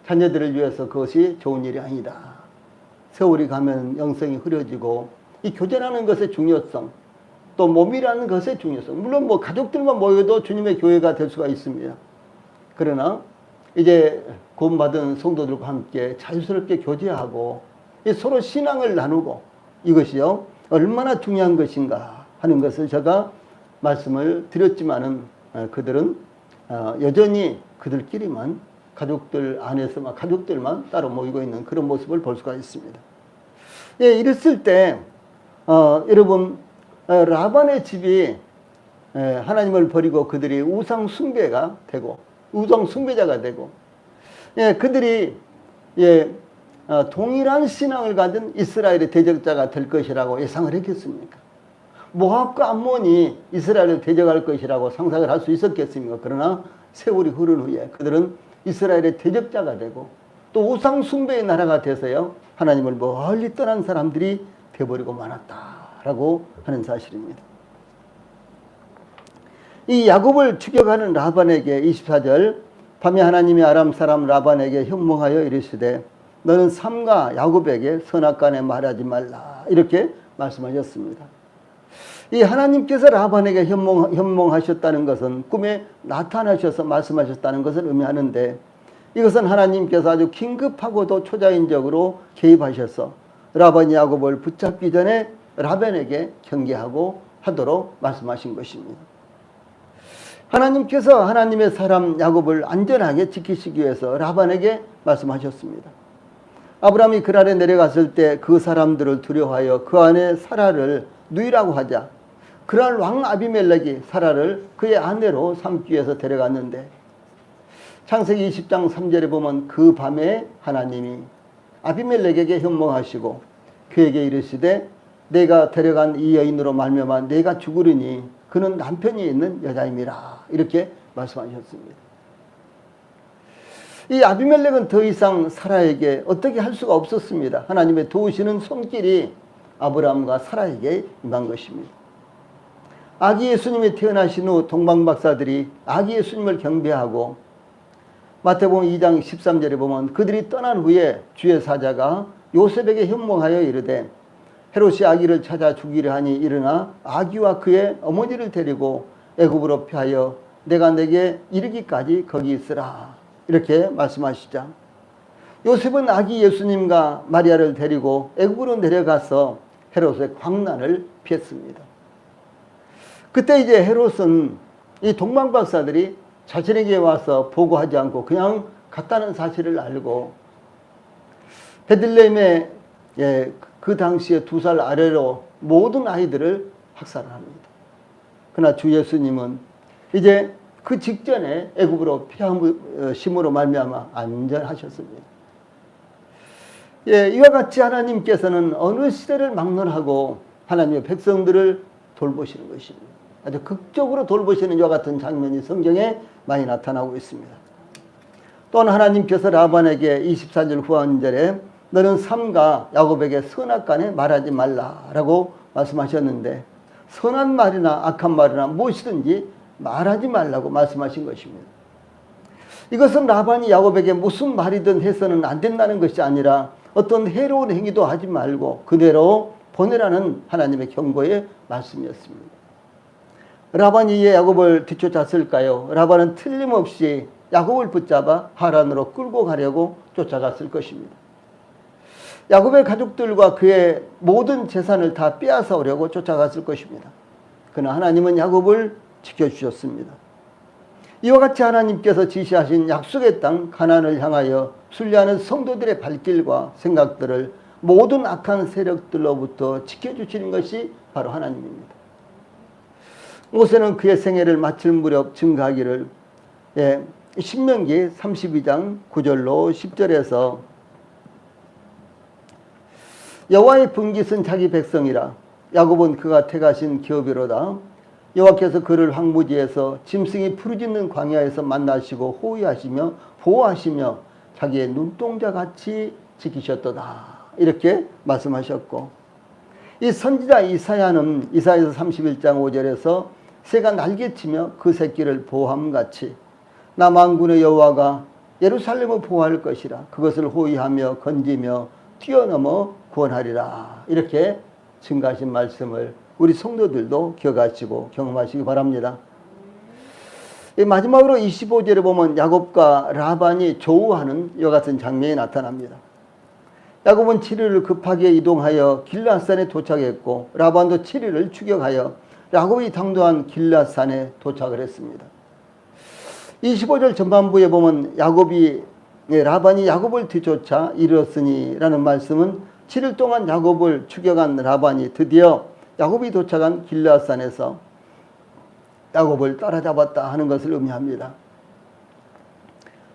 자녀들을 위해서 그것이 좋은 일이 아니다. 세월이 가면 영성이 흐려지고 이 교제라는 것의 중요성, 또 몸이라는 것의 중요성, 물론 뭐 가족들만 모여도 주님의 교회가 될 수가 있습니다. 그러나 이제 구원받은 성도들과 함께 자유스럽게 교제하고 서로 신앙을 나누고 이것이요 얼마나 중요한 것인가 하는 것을 제가 말씀을 드렸지만은 그들은 여전히 그들끼리만 가족들 안에서만 가족들만 따로 모이고 있는 그런 모습을 볼 수가 있습니다. 예, 이랬을 때 여러분 라반의 집이 하나님을 버리고 그들이 우상 숭배가 되고 우상 숭배자가 되고 그들이 동일한 신앙을 가진 이스라엘의 대적자가 될 것이라고 예상을 했겠습니까? 모압과 암몬이 이스라엘을 대적할 것이라고 상상을 할 수 있었겠습니까? 그러나 세월이 흐른 후에 그들은 이스라엘의 대적자가 되고 또 우상 숭배의 나라가 돼서요 하나님을 멀리 떠난 사람들이 되어버리고 말았다라고 하는 사실입니다. 이 야곱을 추격하는 라반에게 24절 밤에 하나님이 아람 사람 라반에게 현몽하여 이르시되 너는 삼가 야곱에게 선악간에 말하지 말라 이렇게 말씀하셨습니다. 이 하나님께서 라반에게 현몽하셨다는 것은 꿈에 나타나셔서 말씀하셨다는 것을 의미하는데 이것은 하나님께서 아주 긴급하고도 초자연적으로 개입하셔서 라반이 야곱을 붙잡기 전에 라반에게 경계하고 하도록 말씀하신 것입니다. 하나님께서 하나님의 사람 야곱을 안전하게 지키시기 위해서 라반에게 말씀하셨습니다. 아브라함이 그날에 내려갔을 때 그 사람들을 두려워하여 그 안에 사라를 누이라고 하자 그날 왕 아비멜렉이 사라를 그의 아내로 삼기 위해서 데려갔는데 창세기 20장 3절에 보면 그 밤에 하나님이 아비멜렉에게 현몽하시고 그에게 이르시되 내가 데려간 이 여인으로 말미암아 내가 죽으리니 그는 남편이 있는 여자임이라 이렇게 말씀하셨습니다. 이 아비멜렉은 더 이상 사라에게 어떻게 할 수가 없었습니다. 하나님의 도우시는 손길이 아브라함과 사라에게 임한 것입니다. 아기 예수님이 태어나신 후 동방박사들이 아기 예수님을 경배하고 마태복음 2장 13절에 보면 그들이 떠난 후에 주의 사자가 요셉에게 현몽하여 이르되 헤롯이 아기를 찾아 죽이려 하니 일어나 아기와 그의 어머니를 데리고 애굽으로 피하여 내가 내게 이르기까지 거기 있으라 이렇게 말씀하시자 요셉은 아기 예수님과 마리아를 데리고 애굽으로 내려가서 헤롯의 광난을 피했습니다. 그때 이제 헤롯은 이 동방박사들이 자신에게 와서 보고하지 않고 그냥 갔다는 사실을 알고 베들레헴에 그 당시에 2살 아래로 모든 아이들을 학살을 합니다. 그러나 주 예수님은 이제 그 직전에 애굽으로 피하심으로 말미암아 안전하셨습니다. 이와 같이 하나님께서는 어느 시대를 막론하고 하나님의 백성들을 돌보시는 것입니다. 아주 극적으로 돌보시는 이와 같은 장면이 성경에 많이 나타나고 있습니다. 또한 하나님께서 라반에게 24절 후반절에 너는 삼가 야곱에게 선악간에 말하지 말라라고 말씀하셨는데 선한 말이나 악한 말이나 무엇이든지 말하지 말라고 말씀하신 것입니다. 이것은 라반이 야곱에게 무슨 말이든 해서는 안 된다는 것이 아니라 어떤 해로운 행위도 하지 말고 그대로 보내라는 하나님의 경고의 말씀이었습니다. 라반이 왜 야곱을 뒤쫓았을까요? 라반은 틀림없이 야곱을 붙잡아 하란으로 끌고 가려고 쫓아갔을 것입니다. 야곱의 가족들과 그의 모든 재산을 다 빼앗아 오려고 쫓아갔을 것입니다. 그러나 하나님은 야곱을 지켜주셨습니다. 이와 같이 하나님께서 지시하신 약속의 땅 가나안을 향하여 순례하는 성도들의 발길과 생각들을 모든 악한 세력들로부터 지켜주시는 것이 바로 하나님입니다. 모세는 그의 생애를 마칠 무렵 증거하기를 신명기 32장 9절로 10절에서 여호와의 분깃은 자기 백성이라 야곱은 그가 택하신 기업이로다. 여호와께서 그를 황무지에서 짐승이 푸르짖는 광야에서 만나시고 호위하시며 보호하시며 자기의 눈동자같이 지키셨도다. 이렇게 말씀하셨고 이 선지자 이사야는 이사야서 31장 5절에서 새가 날개치며 그 새끼를 보호함같이 나 만군의 여호와가 예루살렘을 보호할 것이라 그것을 호위하며 건지며 뛰어넘어 구원하리라. 이렇게 증가하신 말씀을 우리 성도들도 기억하시고 경험하시기 바랍니다. 마지막으로 25절에 보면 야곱과 라반이 조우하는 이와 같은 장면이 나타납니다. 야곱은 7일을 급하게 이동하여 길앗산에 도착했고 라반도 7일을 추격하여 야곱이 당도한 길앗산에 도착을 했습니다. 25절 전반부에 보면 라반이 야곱을 뒤쫓아 이르렀으니 라는 말씀은 7일 동안 야곱을 추격한 라반이 드디어 야곱이 도착한 길앗산에서 야곱을 따라잡았다 하는 것을 의미합니다.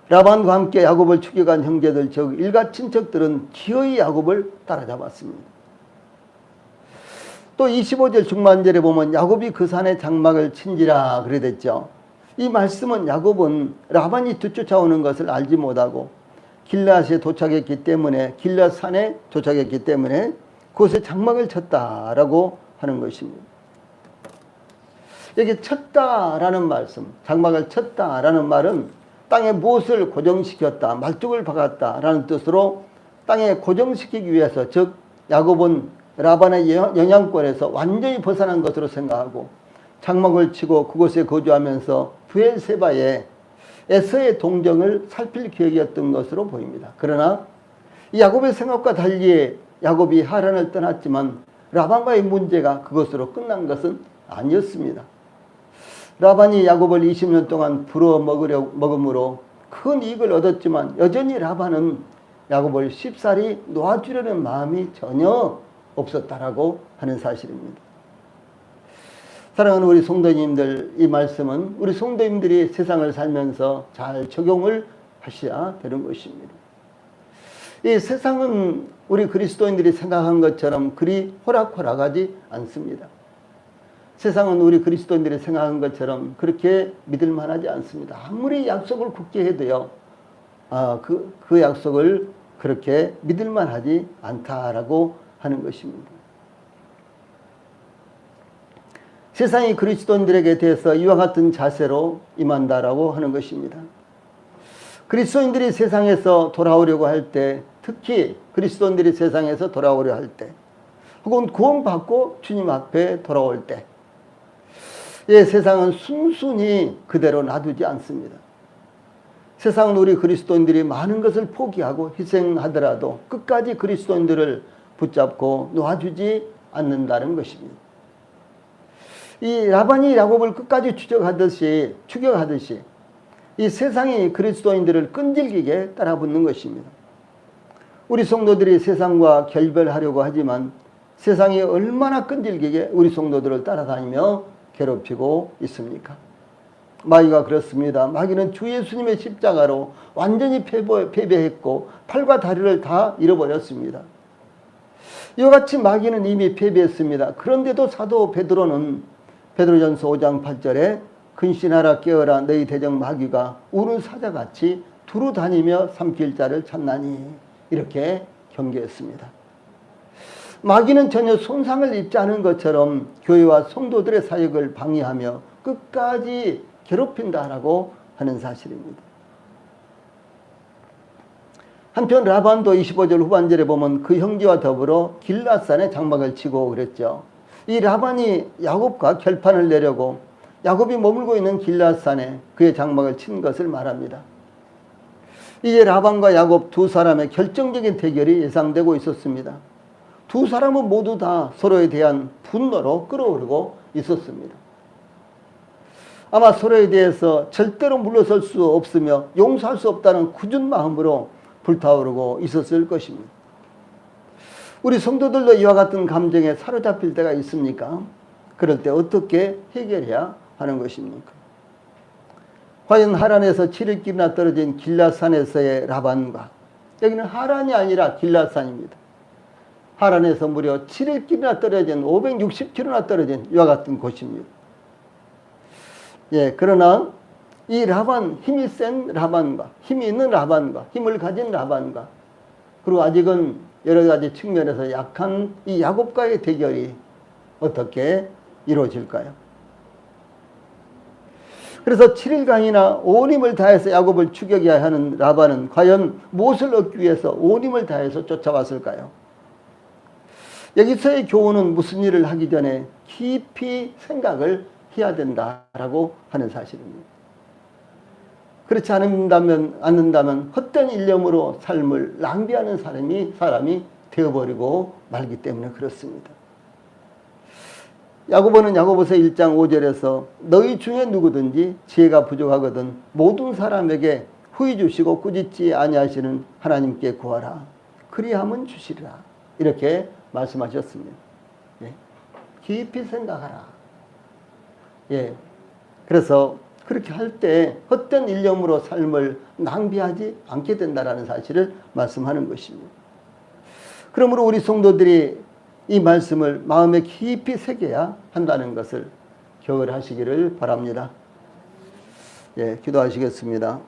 라반과 함께 야곱을 추격한 형제들 즉 일가 친척들은 기어이 야곱을 따라잡았습니다. 또 25절 중반절에 보면 야곱이 그 산에 장막을 친지라 그래 됐죠. 이 말씀은 야곱은 라반이 뒤쫓아오는 것을 알지 못하고 길앗에 도착했기 때문에 길앗산에 도착했기 때문에 그곳에 장막을 쳤다라고 하는 것입니다. 여기 쳤다라는 말씀, 장막을 쳤다라는 말은 땅에 무엇을 고정시켰다, 말뚝을 박았다라는 뜻으로 땅에 고정시키기 위해서, 즉 야곱은 라반의 영향권에서 완전히 벗어난 것으로 생각하고 장막을 치고 그곳에 거주하면서 브엘세바의 에서의 동정을 살필 계획이었던 것으로 보입니다. 그러나 이 야곱의 생각과 달리 야곱이 하란을 떠났지만 라반과의 문제가 그것으로 끝난 것은 아니었습니다. 라반이 야곱을 20년 동안 먹음으로 큰 이익을 얻었지만 여전히 라반은 야곱을 쉽사리 놓아주려는 마음이 전혀 없었다라고 하는 사실입니다. 사랑하는 우리 성도님들, 이 말씀은 우리 성도님들이 세상을 살면서 잘 적용을 하셔야 되는 것입니다. 이 세상은 우리 그리스도인들이 생각한 것처럼 그리 호락호락하지 않습니다. 세상은 우리 그리스도인들이 생각한 것처럼 그렇게 믿을 만하지 않습니다. 아무리 약속을 굳게 해도요, 그 약속을 그렇게 믿을 만하지 않다라고 하는 것입니다. 세상이 그리스도인들에게 대해서 이와 같은 자세로 임한다라고 하는 것입니다. 그리스도인들이 세상에서 돌아오려고 할 때, 특히 그리스도인들이 세상에서 돌아오려 할 때, 혹은 구원받고 주님 앞에 돌아올 때, 세상은 순순히 그대로 놔두지 않습니다. 세상은 우리 그리스도인들이 많은 것을 포기하고 희생하더라도 끝까지 그리스도인들을 붙잡고 놓아주지 않는다는 것입니다. 이 라반이 야곱을 끝까지 추격하듯이 이 세상이 그리스도인들을 끈질기게 따라붙는 것입니다. 우리 성도들이 세상과 결별하려고 하지만 세상이 얼마나 끈질기게 우리 성도들을 따라다니며 괴롭히고 있습니까? 마귀가 그렇습니다. 마귀는 주 예수님의 십자가로 완전히 패배했고 팔과 다리를 다 잃어버렸습니다. 이와 같이 마귀는 이미 패배했습니다. 그런데도 사도 베드로는 베드로전서 5장 8절에 근신하라 깨어라 너희 대적 마귀가 우는 사자같이 두루 다니며 삼킬 자를 찾나니 이렇게 경계했습니다. 마귀는 전혀 손상을 입지 않은 것처럼 교회와 성도들의 사역을 방해하며 끝까지 괴롭힌다라고 하는 사실입니다. 한편 라반도 25절 후반절에 보면 그 형제와 더불어 길앗산에 장막을 치고 그랬죠. 이 라반이 야곱과 결판을 내려고 야곱이 머물고 있는 길앗산에 그의 장막을 친 것을 말합니다. 이제 라반과 야곱 두 사람의 결정적인 대결이 예상되고 있었습니다. 두 사람은 모두 다 서로에 대한 분노로 끓어오르고 있었습니다. 아마 서로에 대해서 절대로 물러설 수 없으며 용서할 수 없다는 굳은 마음으로 불타오르고 있었을 것입니다. 우리 성도들도 이와 같은 감정에 사로잡힐 때가 있습니까? 그럴 때 어떻게 해결해야 하는 것입니까? 과연 하란에서 7일길이나 떨어진 길앗산에서의 라반과, 여기는 하란이 아니라 길앗산입니다. 하란에서 무려 7일길이나 떨어진 560km나 떨어진 이와 같은 곳입니다. 그러나 이 라반, 힘이 센 라반과 힘이 있는 라반과 힘을 가진 라반과 그리고 아직은 여러 가지 측면에서 약한 이 야곱과의 대결이 어떻게 이루어질까요? 그래서 7일간이나 온 힘을 다해서 야곱을 추격해야 하는 라반은 과연 무엇을 얻기 위해서 온 힘을 다해서 쫓아왔을까요? 여기서의 교훈은 무슨 일을 하기 전에 깊이 생각을 해야 된다라고 하는 사실입니다. 그렇지 않는다면 헛된 일념으로 삶을 낭비하는 사람이 되어버리고 말기 때문에 그렇습니다. 야고보는 야고보서 1장 5절에서 너희 중에 누구든지 지혜가 부족하거든 모든 사람에게 후히 주시고 꾸짖지 아니하시는 하나님께 구하라. 그리하면 주시리라. 이렇게 말씀하셨습니다. 예. 깊이 생각하라. 예. 그래서 그렇게 할 때 헛된 일념으로 삶을 낭비하지 않게 된다는 사실을 말씀하는 것입니다. 그러므로 우리 성도들이 이 말씀을 마음에 깊이 새겨야 한다는 것을 기억을 하시기를 바랍니다. 예, 기도하시겠습니다.